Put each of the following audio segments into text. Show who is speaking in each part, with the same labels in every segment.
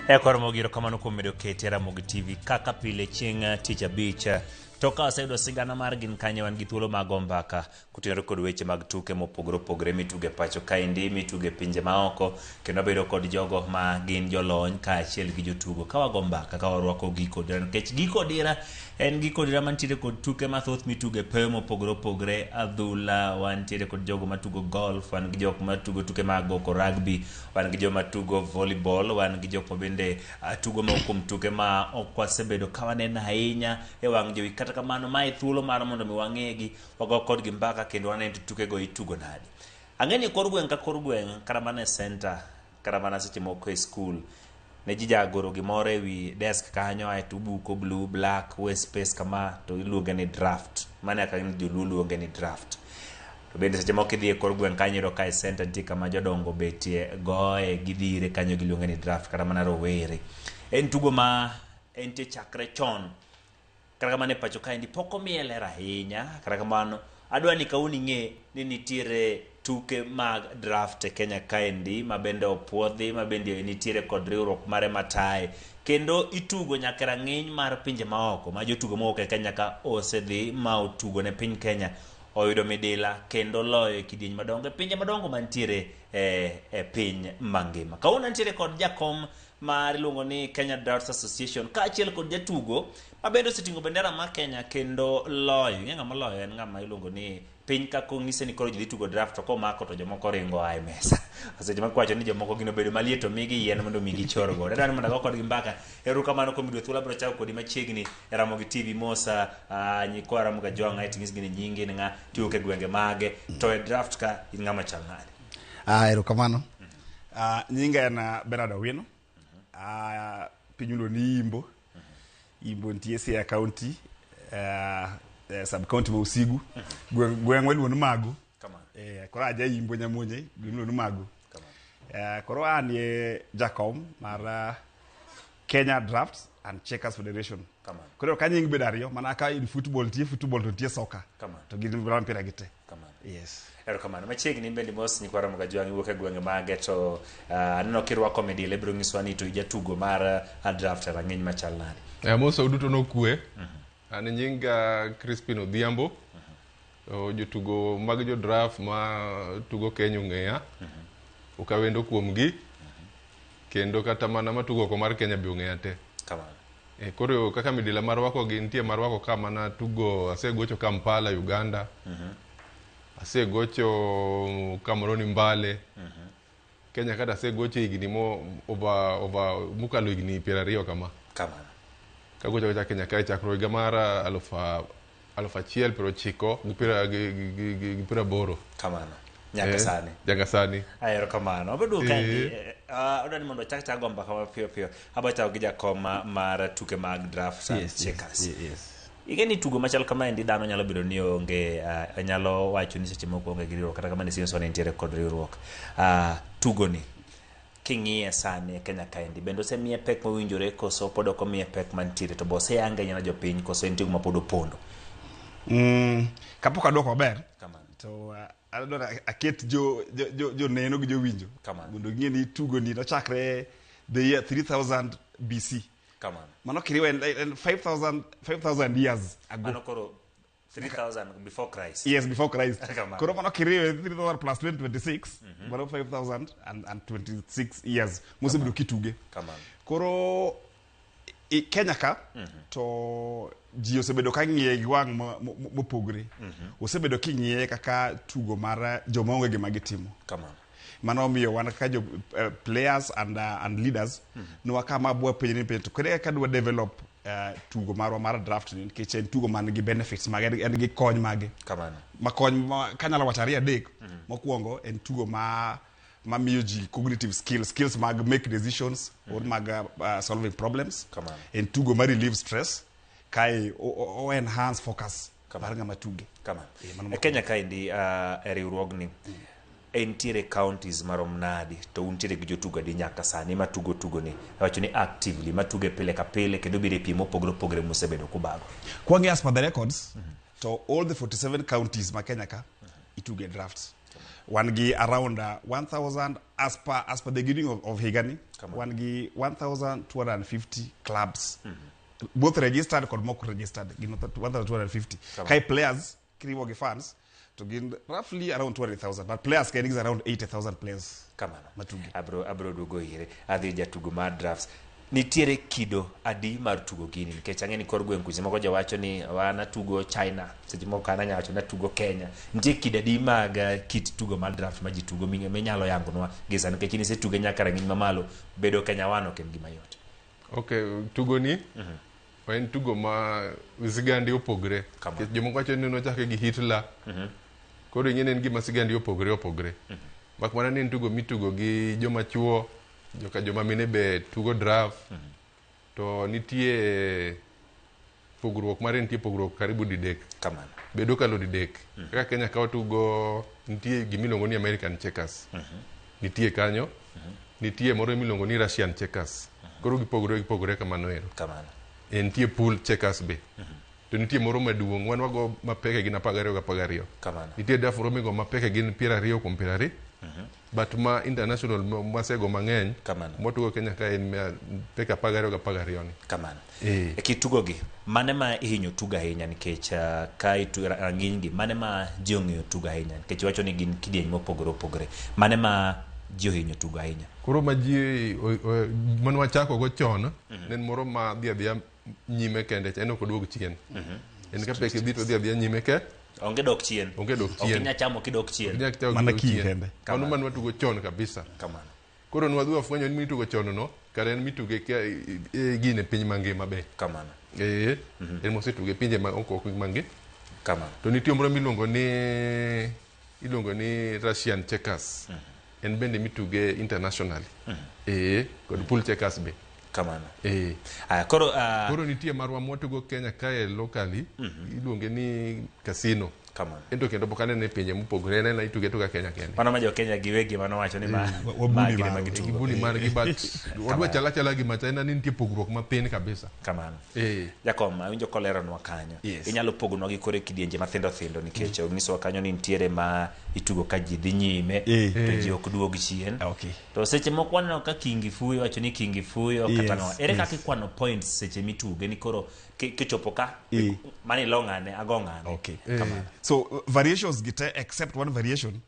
Speaker 1: Kormo giro kamano kuom medo kete Ramogi TV kaka pile chieng' tich abich toka oseyudo sigana mar gin kanye wan gi thuolo mag ombaka kutenore kod weche mag tuke mopogore opogore mituge pacho kaendi mituge pinje maoko kendo bedo kod jogo ma gin jolony kaachiel gi jotugo ka wago mbaka ka warwako giko dira nikech giko dira en giko dira mantiere kod tuke mathoth mituge peyo mopogore opogore adhula wantiere kod jogo matugo golf wan gi jok matugo tuke mag goko rugby wan gi joma tugo volleyball wan gi jok mabende tugo kuom tuke ma ok wasebedo ka waneno ahinya e wang' jowi kata kamano mae thuolo mar mondo mi wang'egi wago kodgi mbaka kendo waneno tuke go itugo nadi. Ang'eni kor gweng' ka kor gweng' kata mana e center kata mana seche moko e school ne ji jagoro gimoro ewi desk kanyo ae to buko blue black we space kama to iluonge ni draft mane ka joluo luonge ni draft. To bende seche moko idhi e kor gweng' kanyo iro ka e center nitie kama jodongo betie goye gidhire kanyo giluonge ni draft kata mana rowere. En tugo ma entie chakre chon kata kamano e pacho kaendi pok omiye ler ahinya kata kamano adwa ni kauni ng'e ni nitiere tuke mag draft e Kenya kaendi ma bende opuodhi ma bende nitiere kod riwruok mare matae kendo itugo nyaka rang'iny mar pinje maoko ma jotugo mowuok e Kenya ka osedhi ma otugo ne piny Kenya oyudo midila kendo loyo e kidieny madongo e pinje madongo mantiere e piny mangima. Kauna nitiere kod jakom mar iluongo ni Kenya Drafts Association kaachiel kod jatugo ma bende oseting'o bendera ma Kenya kendo loyo. Ng'ama loyo en ng'ama iluongo ni piny ka kong'ise ni koro ji dhi tugo draft to komako to jomoko ringo ae mesa. Seche ma kwacho ni jomoko gino bedo maliet to migi yien mondo migi chor go. Dani mondo go kodgi mbaka. Erokamano kuom yudo thuolo bro chako kodi machiegni e Ramogi TV mosa nyikwa Ramogi Jwang' ae ting'is gini nyingi ni ng'a tiyo ke gwenge mage to e draft ka in ng'ama chal nade.
Speaker 2: Erokamano. Nyinga en Bernard Owino. Pinyulo ni Imbo. Imbo nitie Siaya County. Sub county ma Usigu. Gweng' weluon Magu. Koro aja Imbo nyamunye weluon Magu. Koro an ye jakom mar Kenya Drafts and Checkers Federation. Koro ka nying bedo ariyo mana ka in football to nitie soccer. To gin bran pira gite. Yes.
Speaker 1: Erokamano machiegni bende mos nyikwa Ramogi Jwang' iwuok e gwenge mage to aneno kirwako midile biro nyiswa ni to ijatugo mar draft rang'iny machal nade.
Speaker 3: Mos duto nokue. An nyinga Crispin Odhiambo. Jotugo mag jo draft ma tugo Kenya ong'eya. Ukawendo kuomgi. Kendo kata mana matugo ko mar Kenya bi ong'eya te. Koro kaka midila marwako gi nitie marwako ka mana tugo asegocho Kampala Uganda. Asegocho Cameroon Mbale. Kenya kada asegocho higni mo over mukalo higni 20 kama. Kagocho cha Kenya kai chakro higa mar 1990 gipira boro.
Speaker 1: Nyaka sani.
Speaker 3: Nyaka sani.
Speaker 1: Erokamano. Obedo kandi odani mondo chak gomba kama piyo. Aba chao gi jakom mar tuke mag draft and checkers. Igeni tugo machal kama endi dhano nyalo bedo ni onge nyalo wacho ni seche moko onge gi riwruok kata kamano sinso ne nitiere kod riwruok. Tugo ni king'iye sani e Kenya kaendi bende osemiye pek mowinjore koso pod ok omiye pek mantiere to bose yange nyana jopiny koso en tugo ma pod opondo.
Speaker 2: Kapok adwoko maber to adwaro aket jo neno gi jowinjo mondo ging'e ni tugo ni nochakre the year 3000 BC. Mano kiriwe en 5,000 years ago.
Speaker 1: Mano koro 3,000 before Christ.
Speaker 2: Yes, before Christ. Koro mano kiriwe 3,000 plus 26. Mano 5,026 years. Mose bido kituge. Koro Kenya ka to ji osebedo ka ng'iye gi wang' mopogre. Osebedo king'iye kaka tugo mar joma onge gima gitimo. Mano miyo wan kaka jo players and leaders no wakama bua penye to kore ka dwa develop tugo marwa mar draft ni nikech en tugo man gi benefits mag en gi kony mage ma kony kanyalo wacho ariyo adek mokwongo en tugo ma miyo ji cognitive skills mag make decisions or mag solving problems en tugo ma relieve stress kai o enhance focus mar ng'ama tuge
Speaker 1: e Kenya kaendi e riwruogni entiere counties marom nadi to untiere gi jotugo di nyaka sani matugo ni wacho ni actively matuge pile ka pile kendo bire pimo pogre mosebedo kubago
Speaker 2: kwangi as per the records to all the 47 counties ma Kenya ka ituge drafts One gi around 1,000 as per the beginning of Higani. One gi 1,250 clubs. Both registered and mock registered. 1,250. Kai players, kriwo gi fans, to gain roughly around 20,000. But players can is around 80,000 players.
Speaker 1: Kamano.
Speaker 2: Matugi.
Speaker 1: Abro dugo ire. Adhi jatugo mar drafts. Nitiere kido adi mar tugo gini nikech ang'e ni kor gweng' kuche moko jawacho ni wana tugo China, seche moko ana nyawacho na tugo Kenya. Nitie kido adi mag kit tugo mar draft ma ji tugo minyalo yangonwa gi sani nikech nisetuge nyaka rang'iny mamalo bedo Kenya wano ok en gima yot.
Speaker 3: Okay, tugo ni en tugo ma sigandi opogre. Jomoko wacho ni nochake gi Hitler. Koro ing'e en gima sigandi opogre. Mak mana ni en tugo mitugo gi joma chuo, joma mine be tugo draft. To nitie pogruok mare, nitie pogruok karibu didek.
Speaker 1: Kamano.
Speaker 3: Bedo kalo didek. Kaka Kenya kawo tugo, nitie gimiluongo ni American checkers. Nitie kanyo. Nitie moro miluongo ni Russian checkers. Koro gipogore kamano ero.
Speaker 1: Kamano.
Speaker 3: Nitie pool checkers be. To nitie moro maduong', wan wago mapeke gin 12.
Speaker 1: Kamano.
Speaker 3: Nitie dafuro migo mapeke gin 20 kuom 20. But ma international masego mang'eny.
Speaker 1: Kamano.
Speaker 3: Motugo Kenya ka en peke 12 ni.
Speaker 1: Kamano. E kitugo gi, mane ma ihinyo tugo ahinya nikech ka rang'iny gi, mane ma ji ong'eyo tugo ahinya nikech wacho ni gin kidieny mopogore. Mane ma ji ohinyo tugo ahinya?
Speaker 3: Koro ma ji mane wachako go chon, nen moro ma dhi adhiya nyime kende, en ok oduog chien. En ka peke dhi to dhi adhiya nyime ke.
Speaker 1: Onge dok chien.
Speaker 3: Ok
Speaker 1: inya chamo kidok chien.
Speaker 2: Mana ki kende.
Speaker 3: Mano man watugo chon kabisa.
Speaker 1: Kamano.
Speaker 3: Koro nwadhi wafwenyo ni mitugo chon no, kare en mituge gine piny mangima be.
Speaker 1: Kamano.
Speaker 3: En mosetuge pinje ma ok mangima.
Speaker 1: Kamano.
Speaker 3: To nitie moro miluongo ni Russian checkers. En bende mituge internationally. Kod pool checkers be.
Speaker 1: Kamano.
Speaker 3: Koro nitie marwa mwatugo Kenya kae locally, iluonge ni casino.
Speaker 1: Kamano.
Speaker 3: Ento kendo bokane ne pinje mopogore, en ituge tuga Kenya kende.
Speaker 1: Mano ma jo Kenya giwegi mano wacho ni
Speaker 3: gibuni margi but wadwa chala gi macha en ni nitie pogruok mapin kabisa.
Speaker 1: Kamano. Jakom, awinjo kolero nwa kanyo. Inyalo pogonwa gi kore kidienje mathindo nikech onyiso kanyo ni nitiere ma itugo ka ji dhi nyime to ji ok duog chien. To seche moko waneno ka Kingi Fuyo wacho ni Kingi Fuyo kata no. Ere kaka ikwano points seche mituge ni koro kichopo ka mani longane agongane.
Speaker 2: Kamano. So variations gite except one variation.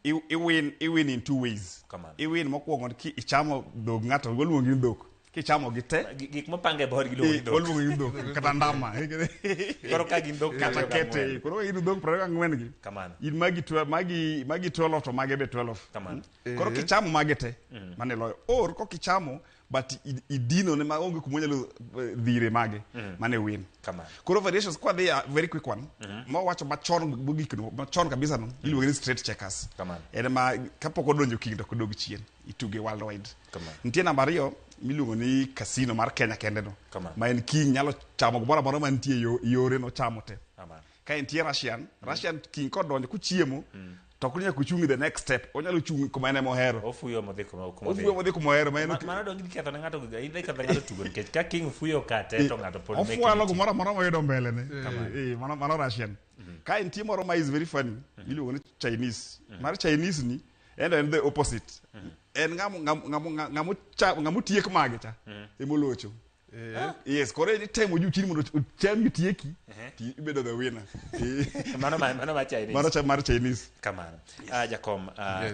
Speaker 2: You win in two ways. You win mokwongo ki ichamo dhog ng'ato goluongi ni dhok. Kichamo gite
Speaker 1: gik mopange bor
Speaker 2: goluongi ni dhok kata ndama.
Speaker 1: Koro ka gin dhok
Speaker 2: kata kete. Koro in dhok 24 gi.
Speaker 1: Kamano.
Speaker 2: In magi 12 to mage be 12.
Speaker 1: Kamano.
Speaker 2: Koro kichamo magete mane loyo. Or ko kichamo but idino ne maonge kumonyalo dhire mage mane win.
Speaker 1: Kamano.
Speaker 2: Koro variations kwa they are very quick one. Ma wacho machon bugikno machon kabisa no iluongo ni straight checkers.
Speaker 1: Kamano.
Speaker 2: En ma kapok odonjo king to kodog chien ituge worldwide.
Speaker 1: Kamano.
Speaker 2: Nitie namba 2 miluongo ni casino mar Kenya kende no.
Speaker 1: Kamano.
Speaker 2: Ma en king nyalo chamo gomoro amora mantie yore no chamo te.
Speaker 1: Kamano.
Speaker 2: Ka nitie Russian king kodonjo kuchiemo to kunya kuchungi the next step onyalo chung kuma ene mohero.
Speaker 1: Ofuyo modhi kuma
Speaker 2: ofuyo kuma hero mano
Speaker 1: dongi ketho ne ng'ato ng'ato tugo nikech ka King Fuyo kate to ng'ato pod make
Speaker 2: ofualo gomoro amora moyudo mbele ne mano Russian. Ka nitie moro ma is very funny iluongo ni Chinese. Mar Chinese ni en the opposite. En ng'amo tiek mage cha emolocho. Yes, kore ni temo juchini mondo cham yutieki ti ibedo the winner.
Speaker 1: Mano ma Chinese.
Speaker 2: Mano mar Chinese.
Speaker 1: Kamano. Jakom,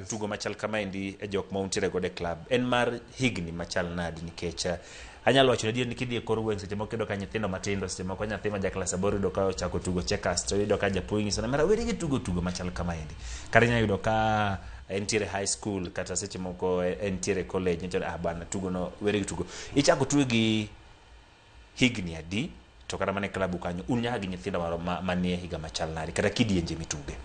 Speaker 1: tugo machal kama endi e jok ma untiere gode club. En mar higni machal nadi nikech anyalo wacho ni kidhi kor gweng' seche moko ka nyithindo matindo seche moko nyathi ma ja class 8 yudo ka ochako tugo checkers to yudo ka japuonj nyiso na mara weri gi tugo machal kama endi. Kare nya yudo ka entiere high school kata seche moko entiere college nyocha bana tugo no weri gi tugo. Ichako tugo gi higni adi to kata mane klabu kanyo unya gi nyithindo manie higa machal nadi kata kidienje mituge.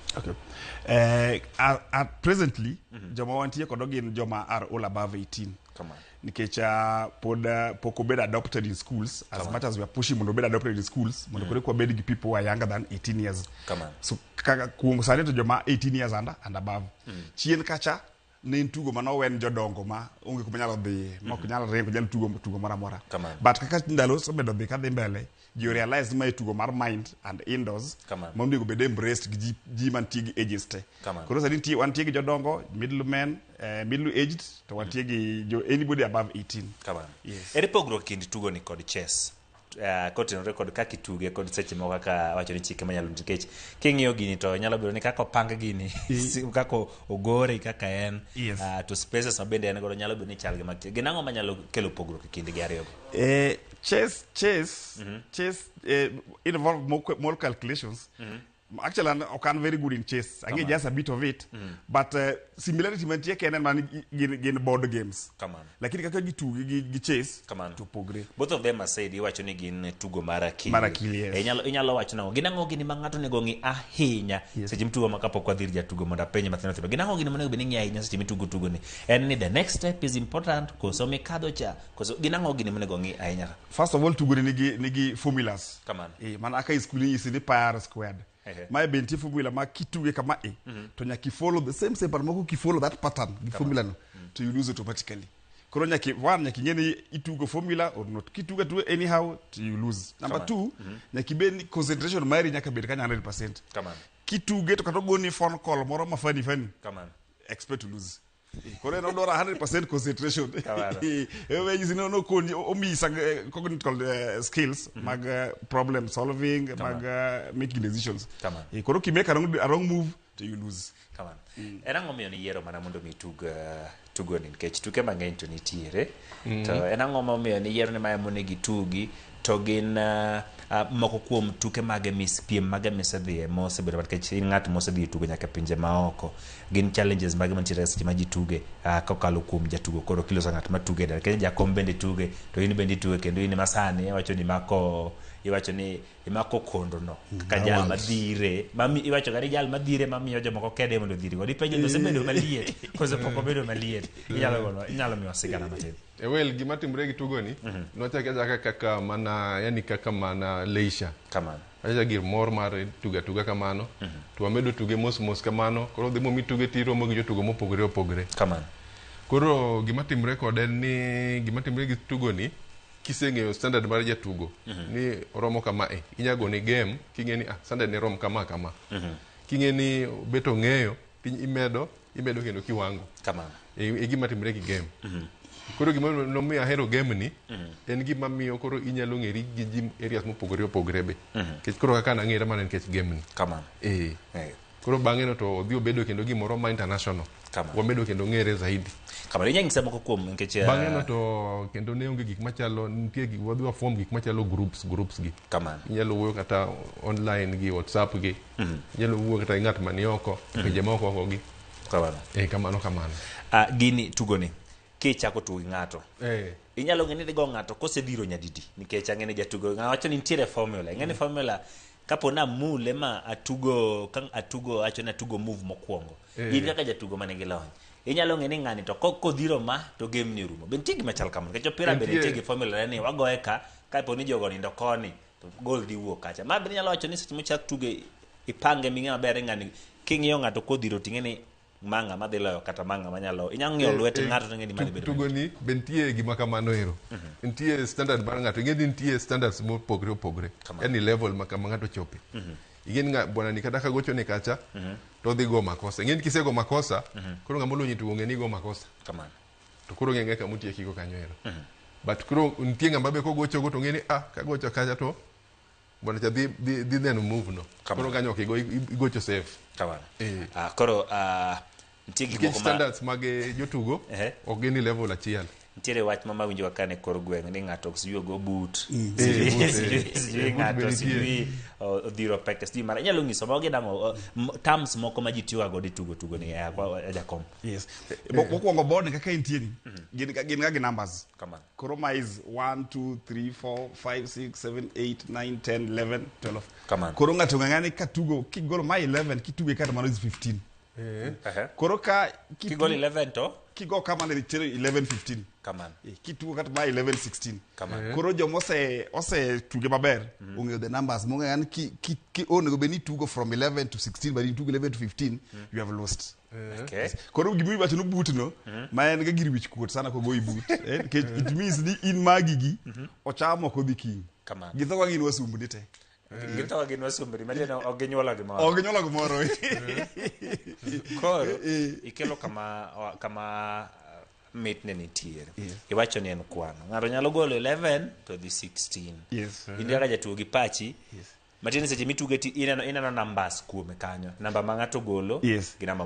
Speaker 2: At presently joma wantie kod gin joma are all above 18.
Speaker 1: Kamano.
Speaker 2: Nikech pok obed adopted in schools as much as we are pushing mondo obed adopted in schools mondo kore kwa bed gi people who are younger than 18 years.
Speaker 1: Kamano.
Speaker 2: So kaka kuom sani to joma 18 years and above. Chien kacha ne tugo mano wen jodongo ma onge kuma nyalo dhi mok nyalo ringo nyalo tugo mara mora. But kaka ndalo so bedo dhi kadhi mbele you realize ma tugo mar mind and indoors mondo go bede embraced gi ji man tigi ages te koro sani wan tigi jodongo middle men middle aged to wan tigi anybody above 18
Speaker 1: yes ere pogruok kind tugo ni kod chess kotenore kod kaka ituge kod seche moko kaka wacho ni chike manyalo nikech king'iyo gini to nyalo bedo ni kaka opang gini kaka ogore kaka en to spaces ma bende en godo nyalo bedo ni chal gi mag gin ang'o manyalo kelo pogruok e kind gi ariyo
Speaker 2: chess involve more calculations actually I can very good in chess. I get just a bit of it. But similarity mantie kenen man in board games. Lakini kaka gitu chess to pogre.
Speaker 1: Both of them are said iwacho ni gin tugo marakili.
Speaker 2: Marakili, yes.
Speaker 1: Inyalo wacho nango. Ginango gini mangato nego ngi ahinya. Seche mtugo makapo kwa dhiri ya tugo monda penye mathino. Ginango gini manego beningi ahinya seche mtugo ni. And the next step is important koso mikado cha. Koso ginango gini manego ngi ahinya.
Speaker 2: First of all tugo nigi formulas. Man aka iskuli isini pi r squared. My benti formula ma kituge kama to nyaki follow the same but moko ki follow that pattern the formula no to you lose automatically koro nyaki ngeni itugo formula or not kituga to anyhow to you lose number 2 nyaki be concentration mari nyaka bed kanya 100% kituge to katogo ni phone call moro mafani expect to lose kore no dora 100% concentration we use no koni omi cognitive skills mag problem solving mag making decisions koro ki make a wrong move to you lose
Speaker 1: era ngomio ni yero mana mondo mi tugo ni kech tuke mang'eny to nitiere to era ngomio ni yero ni ma mondo gitugi to gin moko kuom tuke mage mispiem mage misedhie mosebedo kech ng'at mosedhi tugo nyaka pinje maoko gin challenges mage mantiere seche ma ji tuge kokalo kuom jatugo koro kiloso ng'at matuge dar kendo jakom bende tuge to in bende tuge kendo in masani iwacho ni imako kondo no ka jal madhire mami iwacho gari jal madhire mamiyo jomoko kede mondo dhiri go dipenjo no sebedo maliet koso poko bedo maliet inyalo miwa sigana matin
Speaker 3: well gima timre gi tugo ni nochaka kaka mana leisure aja gir mor mar tuga kamano to wamedo tuge mos kamano koro dhimo mituge tiro mogi jotugo mopogore koro gima timre kod en ni gima timre gi tugo ni kiseng'eyo standard mar jatugo ni romo kama inyago ni game king'eni standard ni rom kama king'eni beto ng'eyo imedo kendo kiwango gima timre gi game koro gima nomiyo ahero game ni en gima miyo koro inyalo ng'eri gi ji areas mopogore be kech koro kaka nang'era mana nikech game ni koro bang'e no to odhi obedo kendo gimoro ma international wamedo kendo ng'ere zaidi
Speaker 1: inyang'isa moko kuom nikech
Speaker 3: bang'e no to kendo ne onge gik machalo nitie gik wadhi wafom gik machalo groups gi inyalo wuoyo kata online gi WhatsApp gi inyalo wuoyo kata ng'at manioko pinje moko gi kamano
Speaker 1: gini tugo ni kichako tugo ng'ato inyalo ng'eni go ng'ato kosedhiro nyadidi nikech ang'eni jatugo ng'awacho ni nitiere formula ng'eni formula kapo na mule ma atugo acho na tugo move mokwongo in kaka jatugo mane gi lony inyalo ng'eni ng'ani to kodhiro ma to game ni rumo bentigi machal kamano nikech opira bende nitie gi formula ni wagoye kapo ni jogo nindo koni to gol di wuok kacha ma bende nyalo wacho ni seche mochak tuge ipange ming'e maber ng'ani king'iyo ng'ato kodhiro ting'eni manga madhi loyo kata manga manyalo inyang'io lwete ng'ato to ng'eni mani bedo
Speaker 3: tugo ni bentie gima kamano ero nitie standard mar ng'ato ng'eni nitie standards mopogore yani level ma ng'ato chope ing'eni bwana ni kata kagocho ni kacha to dhi go makosa ing'eni kisego makosa koro ng'ama olonyi tugo ng'eni go makosa to koro ng'enge kama utie kigo kanyo ero but koro nitie ng'ama be kogocho go to ng'eni kagocho kacha to bwana cha dhi neno move no koro kanyo kigo igocho safe
Speaker 1: koro nitie gik moko
Speaker 3: standards mag jotugo ok gin level achiel
Speaker 1: nitiere wach ma mawinjo kane kor gweng' ni ng'ato ok siyuo go boot ng'ato siyui odhiro peke siyui mara inyalo ng'iso ma gidang'o terms moko ma ji tiyoga godo tugo ni jakom
Speaker 2: mokwongo board kaka intie ni gin ga gi numbers koro ma is 1 2 3 4 5 6 7 8 9 10 11 12 koro ng'ato ng'ang'ani katugo kigolo ma 11 kituge kata mano is 15 Koro ka
Speaker 1: kigol 11 to
Speaker 2: kigo kama ne 11-15
Speaker 1: kaman
Speaker 2: kitugo kata ma 11-16
Speaker 1: kaman
Speaker 2: koro joma ose tuge maber ong'eyo the numbers mong'eyo an ki onego bed ni tugo from 11 to 16 but you tugo 11 to 15 you have lost.
Speaker 1: Okay.
Speaker 2: Koro gimi wacho no butno ma en ga gir wich kuot sana ko go ibut it means ni in magigi ochamo ko dhi kiny
Speaker 1: kaman
Speaker 2: githo ka gin wasumbni te
Speaker 1: githo ka gin wasumbni matiende oginyuola gimoro
Speaker 2: oginyuola gimoro
Speaker 1: koro ikelo kama mitne nitiere iwacho ni en kwano ng'ato nyalo golo 11 to the 16
Speaker 2: yes
Speaker 1: india ka jatuo gi pachi matini seche mituge ti ineno numbers kuome kanyo namba ma ng'ato golo gi namba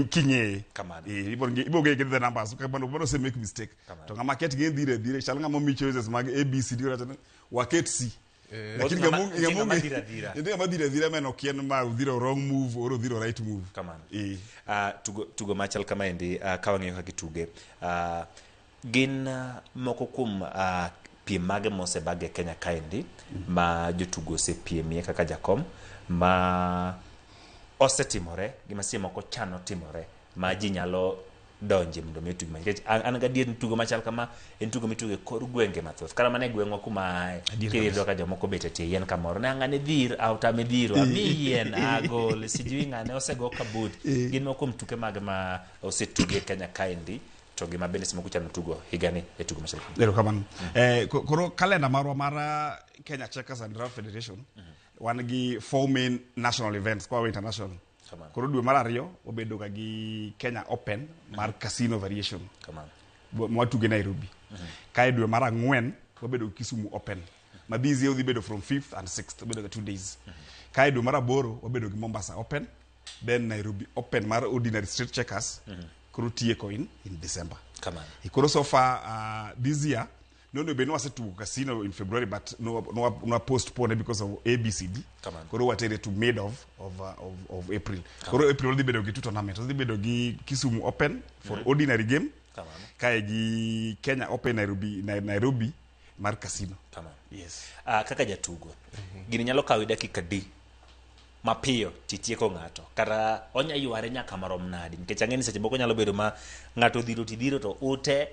Speaker 2: king'eye
Speaker 1: kamano
Speaker 2: ibo ge the numbers kamano se make mistake to ng'ama ket ge dhire dhire chal ng'ama mi choices mag abcd waket c lakini ng'ama dhire dhire meno kien ma udhiro wrong move or udhiro right move
Speaker 1: kamano tugo machal kama endi ka wang'iyo kaka gituge gin moko kuom piem mage mosebage Kenya kaendi ma jotugo osepiemie kaka jakom ma osetimore gima sie moko chano timore ma ji nyalo donje mondo mi tugo nikech an ga dier tugo machal kama en tugo mituge kor gwenge mathoth kara mane gweng'wa kuma kirido ka jomoko bet tie yien kamoro ne ng'ane dhir autame dhiro ami yien agol sijui ng'ane osego kabut gin moko kuom tuke mage ma osetuge Kenya kaendi to gima bende simo kuchano tugo higani e tugo machal
Speaker 2: lero kaman koro kalenda marwa mar Kenya Checkers and Draft Federation wan gi 4 main national events kwa international koro dwe mar ariyo obedo ga gi Kenya Open mar casino variation mwatuge Nairobi kae dwe mar ang'wen obedo Kisumu Open madhizi odhi bedo from 5th and 6th obedo ga 2 days kae dwe mar aboro obedo gi Mombasa Open then Nairobi Open mar ordinary street checkers koro tieko in December.
Speaker 1: Come on.
Speaker 2: Koro so far this year, no been was to casino in February, but no postponed because of ABCD.
Speaker 1: Come on.
Speaker 2: Koro watere to mid of April. Koro April the bedo gi two tournaments. The bedo gi Kisumu Open for ordinary game.
Speaker 1: Come on.
Speaker 2: Kae gi Kenya Open Nairobi mar casino.
Speaker 1: Come on.
Speaker 2: Yes.
Speaker 1: Kaka jatugo. Gini nyalo kawi dakika di mapiyo titieko ng'ato kata onya yware nyaka marom nadi nikech ang'eni seche moko nyalo bedo ma ng'ato dhiro to ute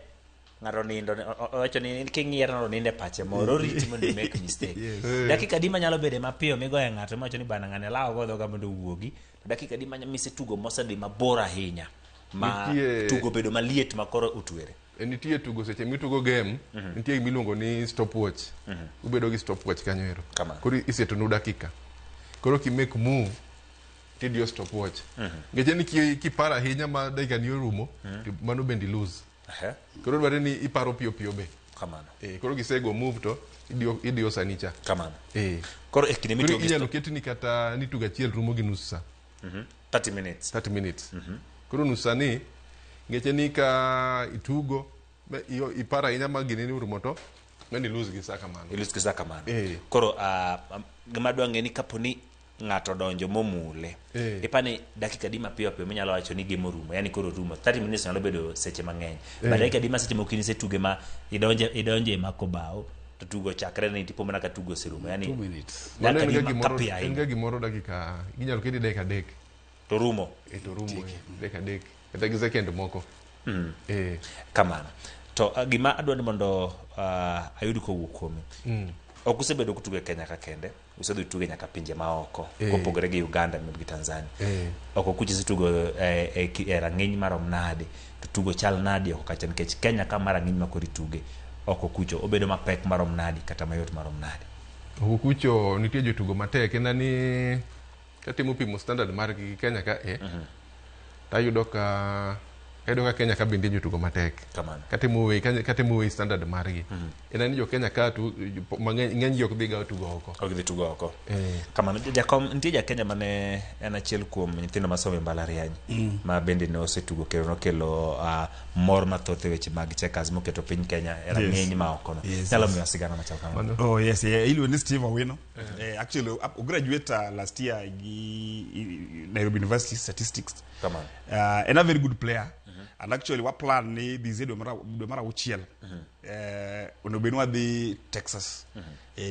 Speaker 1: ng'ato nindo owacho ni king'iero no ninde pache moro riti mondo make mistake dakika di manyalo bedo mapiyo migoye ng'ato mawacho ni bana ng'ane lawo godho ga mondo wuogi to dakika di mise tugo mosedhi mabor ahinya ma tugo bedo maliet makoro utwere
Speaker 3: nitie tugo seche mitugo game nitie miluongo ni stopwatch ubedo gi stopwatch kanyo ero koro isetonu dakika koro ki make move tidio stopwatch ngeje ni kipara ahinya ma dakika ni orumo mano bendi lose koro dware ni iparo piyo be
Speaker 1: kamano
Speaker 3: koro gisego move to idio sanicha
Speaker 1: kamano koro ekinde mitugo
Speaker 3: inyalo ketni kata ni tugo achiel rumo gi nus sa
Speaker 1: 30 minutes
Speaker 3: koro nus sa ni ngeche ni ka itugo ipara ahinya ma gini ni orumo to ngani lose gi sa kamano koro gima dwange ni kaponi ng'ato donjo momule ipani dakika di mapiyo minyalo wacho ni game orumo yani koro rumo 30 minutes nyalo bedo seche mang'eny but dakika di ma seche moko inise tuge ma idonje mako bao to tugo chakre ni tipo mana ka tugo serumo yani
Speaker 2: 2 minutes
Speaker 3: dakika di makapia inga gimoro dakika inyalo kedi dakika dek
Speaker 1: to rumo
Speaker 3: dakika dek kata gi second moko
Speaker 1: kamano to gima adwani mondo ayud kowuok kuome ok usebedo kutugo Kenya ka kende usedhi tuge nyaka pinje maoko kopogore gi Uganda gi Tanzania ok okuchi situgo e rang'iny marom nade to tugo chal nade ok kacha nikech Kenya ka mar rang'iny makori tuge ok okucho obedo mapek marom nade kata mayot marom nade
Speaker 3: okucho nitie jotugo matek en ni katimo pimo standard mar Kenya ka tayudo ka Kenya ka bende jotugo matek katimo we standard margi en ni jo Kenya ka tu ng'eny jok dhi ga tugo oko
Speaker 1: kamano jakom nitie ja Kenya mane en achiel kuom nyithindo masomo mbalariany ma bende ne osetugo kendo nokelo mor mathoth e weche mag checkers moketo piny Kenya era ng'eny ma oko nyalo miyo sigana machal kamano
Speaker 2: iluongo ni Steve Owino actually graduate last year gi Nairobi University Statistics and a very good player and actually what plan ni dizé do mara uchiel ono benwa di Texas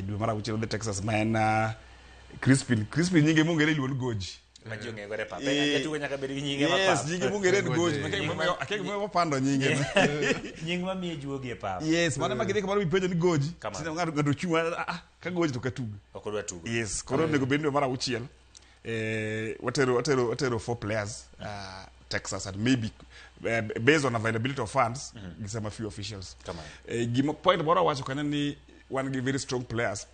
Speaker 2: do mara uchiel di Texas man Crispin nyinge mongere iluon Goji
Speaker 1: ma ji ong'e gore pap jatugo nyaka bed gi nyinge ma
Speaker 2: yes
Speaker 1: pap
Speaker 2: nyinge mongere ni goji akek mo pando nyinge
Speaker 1: nying ma miyo juogi e pap
Speaker 2: yes mane ma gidhi kamaro mipenjo ni goji sine ng'ato chung ka goji to katug
Speaker 1: ok odwa tugo
Speaker 2: yes koro nego bed mar auchiel watero 4 players Texas and maybe based on availability of funds gisema few officials gima point moro wacho kanyo ni one gi very strong players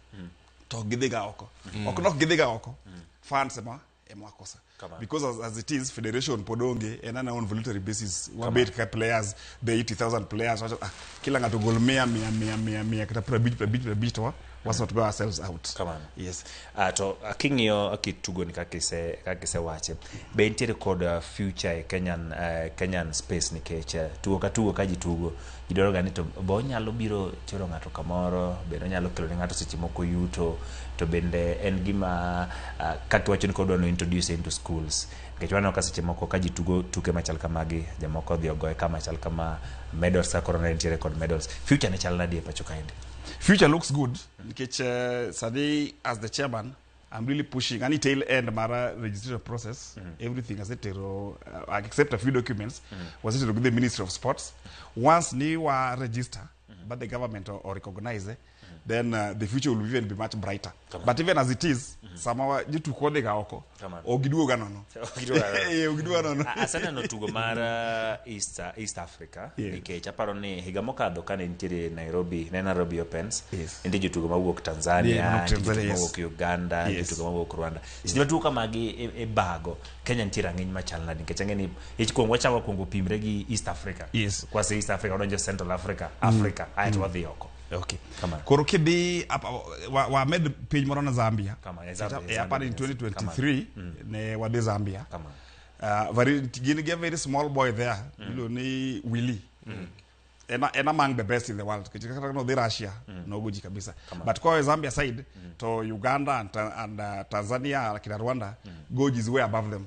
Speaker 2: to gidhiga oko ok nok gidhiga oko funds ema kosa because as it is federation podonge and on voluntary basis one bit ka players the 80,000 players kila ngato gol 100 kata probit to was not go ourselves out.
Speaker 1: Come on.
Speaker 2: Yes.
Speaker 1: To akingio akitugo ni kakise wache. Be ntiere kod future Kenyan space ni kecha. Tugo ka jitugo. Idoro gani to bo nyalo biro chero ngato kamoro, be nyalo kelo ni ngato seche moko yuto to bende en gima kaki wacho ni kodwa no introduce into schools. Kechwana ka seche moko ka jitugo tuke machal kamagi, jamoko dhi ogoe kama machal kama medals ka corona ntiere kod medals. Future ni chal nadi e pacho kaende.
Speaker 2: Future looks good. Sadi, as the chairman, I'm really pushing any tail end Mara registration process. Everything as it except a few documents was it with the Ministry of Sports. Once new register, but the government or recognize it, then the future will even be much brighter. But even as it is, somehow you to call the gaoko or gidu ganono.
Speaker 1: Asana no tugo mara East Africa. Nike chaparo ni higamoka dokane ntiri Nairobi Opens. Ndi jutugo mawuok Tanzania, jutugo mawuok Uganda, jutugo mawuok Rwanda. Sidi tugo magi e bago Kenya ntira ng'eny machal nadi nikech ng'eni ich kuongo chawa kuongo pimre gi East Africa. Kwa se East Africa odonjo Central Africa, ayeto wadhi oko.
Speaker 2: Okay. Koro kidhi wa med piny moro na Zambia. Happened in 2023 ne wadhi Zambia. Very small boy there. Ni Willie. And among the best in the world. Kachika no the Russia no goji kabisa. But kwa Zambia side to Uganda and Tanzania like Rwanda goji is way above them.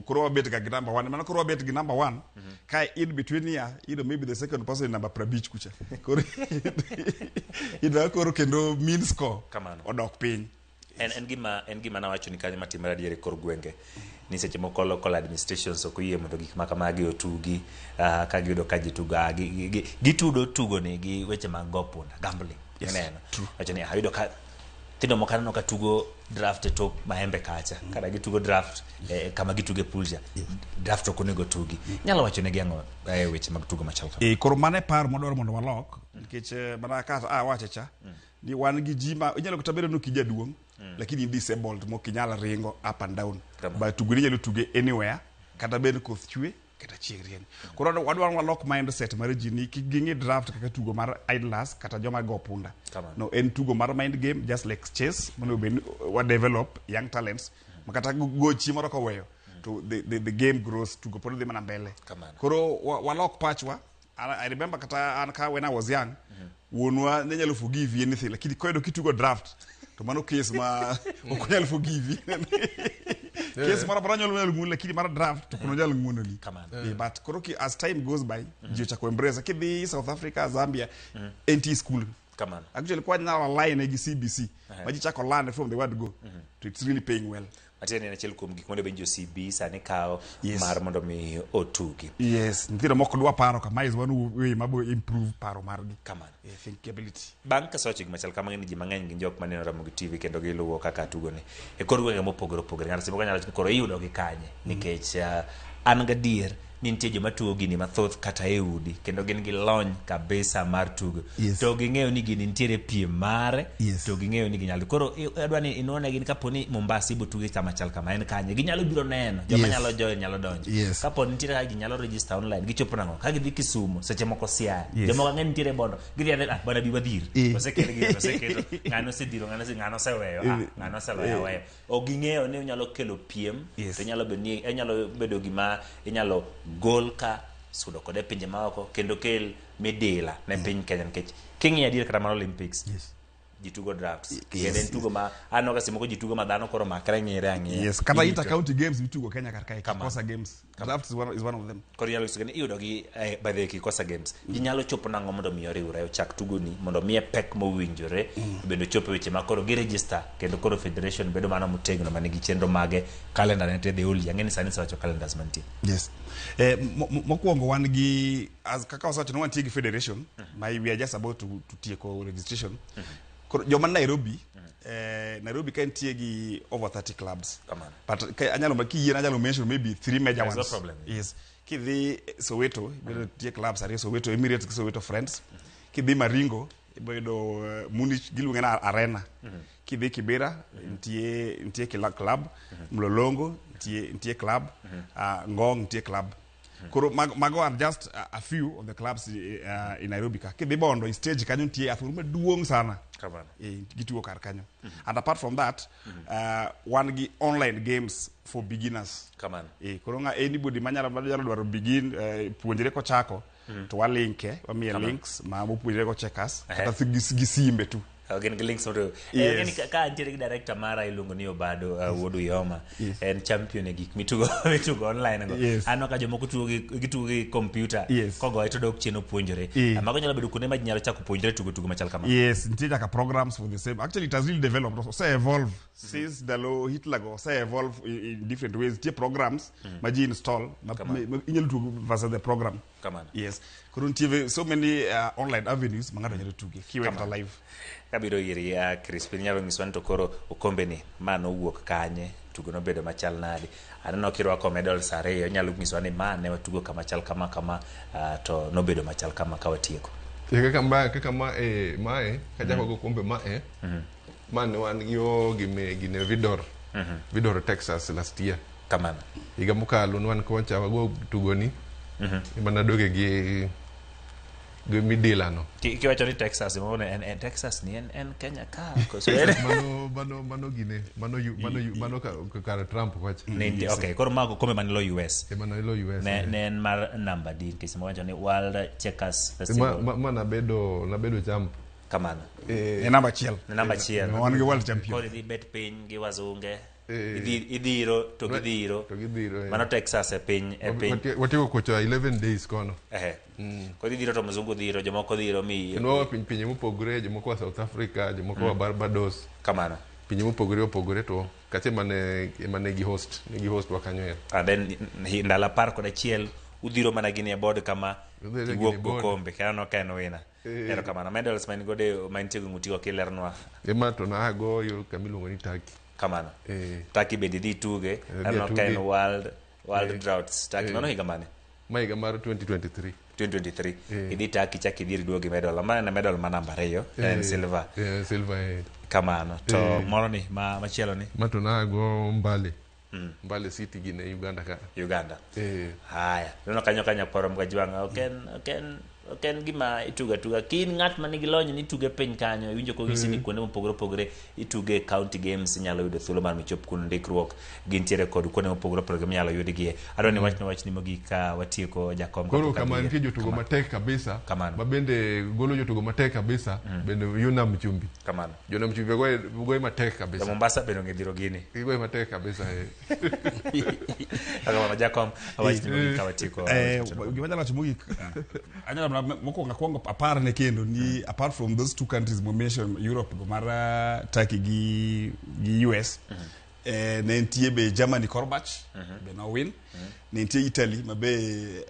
Speaker 2: Kuro bet ga number 1 man kuro bet ga number 1 kai in between here maybe the second person in number beach kucha kuro ida kuro kendo mean score odok piny
Speaker 1: en gima na wacho ni kanyo matimara diere kor gwenge ni seche moko local administrations okoyie mondo gik makamagi otugi ka giyudo ka jituga gitudo tugo ni gi weche mag gopunda gambling neno wacho ni ayudo ka tindo mokana no katugo draft to maembe kacha kada gitugo draft kama gituge pulja draft to konego tugi nyalo wacho ne gengo weche mag tugo machal kama
Speaker 2: koro mane par modor mondo walok nikech mana ka wacha ni wan gi jima inyalo kutabere no kijaduong lakini disabled mo kinyala ringo up and down but tugo ni nyalo tuge anywhere kata bed koth chwe kata chieng' koro wadwaro walok mindset mar ji ni gingi draft kaka tugo mar idlers kata joma go punda no en tugo mar mind game just like chess mono ben wa develop young talents makata go chi moro ko weyo to the game grows tugo pod dhi mana mbele koro walok pachwa. I remember kata anka when I was young wonwa ne nyalo forgive anything lakini koedo kitugo draft to mano case ma okunyal forgive case mara para nyalo ngul lakini mara draft to kuno nyalo nguno ni but koroki as time goes by jio cha embrace kidhi South Africa Zambia NT school actually kwa na line gi CBC maji chako land from the word go to it's really paying well
Speaker 1: atene na chel kum gik mondo benjo CB sani kao mar mondo mi otugi
Speaker 2: ntiro moko dwa paro kama is one way mabo improve paro margi thinkability
Speaker 1: bank sochi gimachal kama ng'eny ji mang'eny gi jok maneno Ramogi TV kendo giluwo kaka tugo ni e kor gwenge mopogore ng'ato simo kanyalo koro iyudo gi kanye nikech an gadier ni nitie joma tugo gini mathoth kata e udi kendo gin gi lony kabisa mar tugo to ging'eyo ni gini nitiere piem mare to ging'eyo ni ginyalo koro adwa ni inone gin kaponi Mombasa ibo tuge kama chal kama en kanye ginyalo biro neno joma nyalo join nyalo donjo kaponi nitiere ka ginyalo register online gichopo nango ka gidhi Kisumu seche moko Siaya joma ng'eny nitiere bondo gidhi bana bi wadhir osekelo ng'ano sediro ng'ano seweyo ng'ano seloya weyo o ging'eyo ni nyalo kelo piem to nyalo bedo gima inyalo gol ka sudo kode pinje maoko kendo kel medela ne piny Kenya nikech king'e adier kata mar Olympics jitugo drafts kende tugo ma ano ka simo ko jitugo ma dhano koro makre ngire ang'e
Speaker 2: yes kata inter county games mitugo Kenya karkai Kikosa games draft is one of them
Speaker 1: koro yalo sigani iyudo gi by the Kikosa games ji nyalo chopo nango mondo mi oriwre ochak tugo ni mondo mi pek mowinjore bendo chopo weche ma koro gi register kendo koro federation bedo mana motegno manigi chenro mage calendar ne te deoli ang'eni sani sawacho calendars mantie
Speaker 2: yes mokwongo wan gi as kaka wasacho no wantie gi federation we are just about to tieko registration joma Nairobi Nairobi can take over 30 clubs. But anyalo mention maybe 3 major ones.
Speaker 1: There's no problem.
Speaker 2: Yes. Kidhi Soweto, take clubs are Soweto Emirates, Soweto Friends. Kidhi Maringo, Munich Gilungana Arena. Kidhi Kibera, ntie club, Mlolongo, ntie club, Ngong ntie club. Koro mago are just a few of the clubs in Nairobi. Kidhi Bondo stage kanyo ntie athuruma duong sana. Gituo kar kanyo. And apart from that, one gi online games for beginners. Koro nga anybody manyalo dwaro begin puonjre ko chako to wa linke wa miye links ma puonjre ko checkers kata gisimbe tu.
Speaker 1: Again links to ka antiere director mara iluongo ni Obado Wodu Yoma en champion e gik mitugo online go ano ka jomoko gitugo gi computer kogo ito dok cheno puonjore amago nyalo bedo kuonde ma nyalo chako puonjore tugo machal kama
Speaker 2: ntie ka programs for the same actually it has really developed so evolve since the low Hitler go evolve in different ways tie programs ma ji install inyalo tugo versus the program kurun TV so many online avenues mangado nyalo tuge kiwenta live
Speaker 1: kabiro iri ya Crispin nyalo ngiswan to koro okombe ni mano wuok kanye tugo no bedo machal nadi aneno kirwako medals ariyo nyalo ngiswan ni mane watugo kama chal kama to no bedo machal kama kawatieko
Speaker 3: kaka mae kaja ko kombe mae man wan yo gine Vidor Texas last year
Speaker 1: kamana
Speaker 3: iga mukalo wan ko chawa go tugo ni mana doge gi midila no
Speaker 1: kiwacho ni Texas mone en Texas ni en Kenya ka
Speaker 3: mano gine mano ka Trump kwacha
Speaker 1: okay koro mago kombe manilo US
Speaker 3: ne
Speaker 1: en mar number D kisema wacho ni World Checkers Festival
Speaker 3: mana bedo champ
Speaker 1: kamana
Speaker 2: number chiel
Speaker 1: one
Speaker 2: gi world champion
Speaker 1: koro di bet piny gi wazunge idhiro mano Texas e piny
Speaker 3: watigo kocha 11 days kono
Speaker 1: kodi dhiro to mzungu dhiro jomoko dhiro mi
Speaker 3: no pinye mopogore jomoko wa South Africa jomoko wa Barbados
Speaker 1: kamana
Speaker 3: pinye mopogore to kate mane gi host wa kanyo
Speaker 1: and then ndala par kod achiel udhiro mana gini e board kama iwuok go kombe kano kaen wina ero kamana medals man gode mantiego ngutigo kilernwa
Speaker 3: ema to na go yo kamilongo ni Turkey
Speaker 1: kamana Turkey bende dhi tuge ano kaen world droughts Turkey mano higa mane
Speaker 3: maiga mar 2023
Speaker 1: idhi Turkey chaki dhiri duogi medal amana na medal manamba 2 en silver kamano to moro ni machielo ni
Speaker 3: mato na go Mbale City gine Uganda
Speaker 1: haya neno kanyo poro mkajwanga oken gima ituga kin ngat manigi lony ni tuge piny kanyo winjo ko gisini kuonde mopogore ituge county games nyalo yudo thuolo mar michop kun ndikruok gintiere kod kuonde mopogore nyalo yudigie adoni wach ni mogika watieko jakom
Speaker 3: koro kama nitie jotugo matek kabisa mabende golo jotugo matek kabisa bende yuna mchumbi
Speaker 1: kamano
Speaker 3: jona mchumbi goy matek kabisa
Speaker 1: Mombasa bende ngedhiro gini
Speaker 3: goy matek kabisa
Speaker 1: kama jakom wach ni mogika watieko
Speaker 2: gimanyalo chumugi anyala mokwongo apar ne kendo ni apart from those two countries we mentioned Europe mara Turkey gi US ne ntie be Germany Korbach be no win ne ntie Italy mabe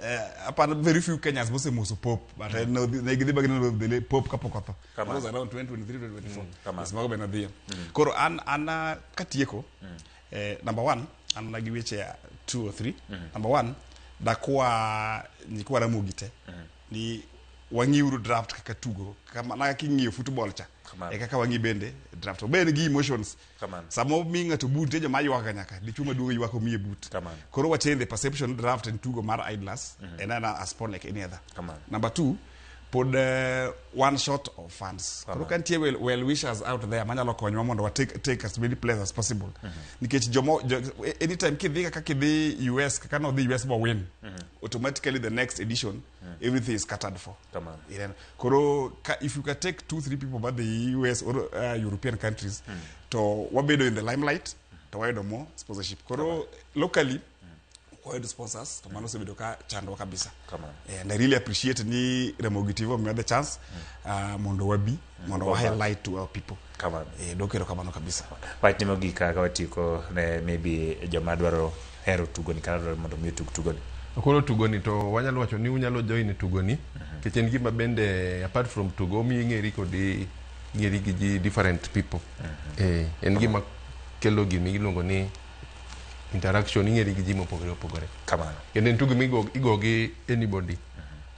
Speaker 2: apart very few Kenyans mose moso pop but no ne gidi bagino the pop kapokoto was around 2023 2024 is mago be no dia koro ana katieko number 1 ana gi weche 2 or 3 number 1 dakwa nikwa ramugite ni wangiuru draft kaka tugo kama na kingiyo football cha kaka wangi bende draft bende gi emotions samo minga to boot je mayo nyaka dichuma dugo ywako miye boot koro wache the perception draft and tugo mar idlers and as sport like any other number 2 pod one shot of fans koro kan tie well wishers out there manyalo konyo mondo wa take as many players as possible nikech jomo anytime kidhi kaka kidhi US kaka no the US bo win automatically the next edition everything is catered for.
Speaker 1: Come on.
Speaker 2: Koro, if you can take 2-3 people about the US or European countries to wabedo in the limelight, to wabedo more sponsorship. Koro, locally, wabedo sponsors, to mano sebedo ka chando kabisa.
Speaker 1: Come on.
Speaker 2: And I really appreciate ni Remogitivo me the chance mondo wabi, mondo highlight to our people.
Speaker 1: Come on.
Speaker 2: Dokero kamano kabisa.
Speaker 1: Wait nimo gika ka watiko maybe jomadwaro hero tugoni kala mondo mi tugoni.
Speaker 3: Koro tugoni to wanyalo wacho ni unyalo join tugoni. Kech en gima bende apart from tugo mi ng'eri kodi ng'eri gi different people. En gima kelo gimi iluongo ni interaction ing'eri gi ji mopogore.
Speaker 1: Kamano.
Speaker 3: Kendo en tugo migo gi anybody.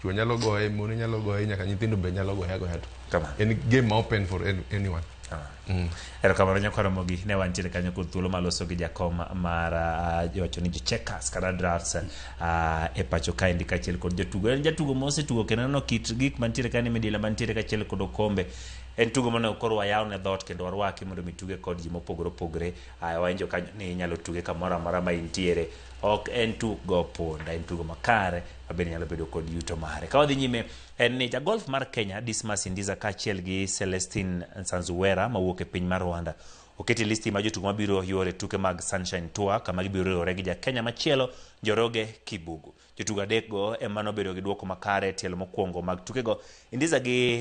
Speaker 3: Chuo nyalo goye, mon nyalo goye, nyaka nyithindo be nyalo goye to.
Speaker 1: Kamano.
Speaker 3: En game open for anyone.
Speaker 1: Ero kamano nyakwaro mogi ne wantiere kanyo kod thuolo maloso gi jakom mar jowacho ni Checkers kana drafts e pacho ka indi kachiel kod jatugo. En jatugo mose tugo kendo no kit gik mantiere kani midila mantiere kachiel kod okombe. En tugo mane koro wayaw ne dhot kendo warwaki mondo mituge kod ji mopogore waenjo kanyo ni nyalo tuge kamoro amora ma intiere. Ok en tugo ponda, en tugo makare mabende nyalo bedo kod yuto mare. Ka wadhi nyime en ni jagolf mar Kenya Dismas Indiza kachiel gi Celestine Nsanzuwera mawuok e piny mar Rwanda oketi listi ma jotugo mabiro yore tuke mag Sunshine Tour kama gibiro riwore gi Kenya machielo Njoroge Kibugu. Jotugo adek go ema nobedo gi duoko makare tielo mokwongo mag tuke go. Indiza gi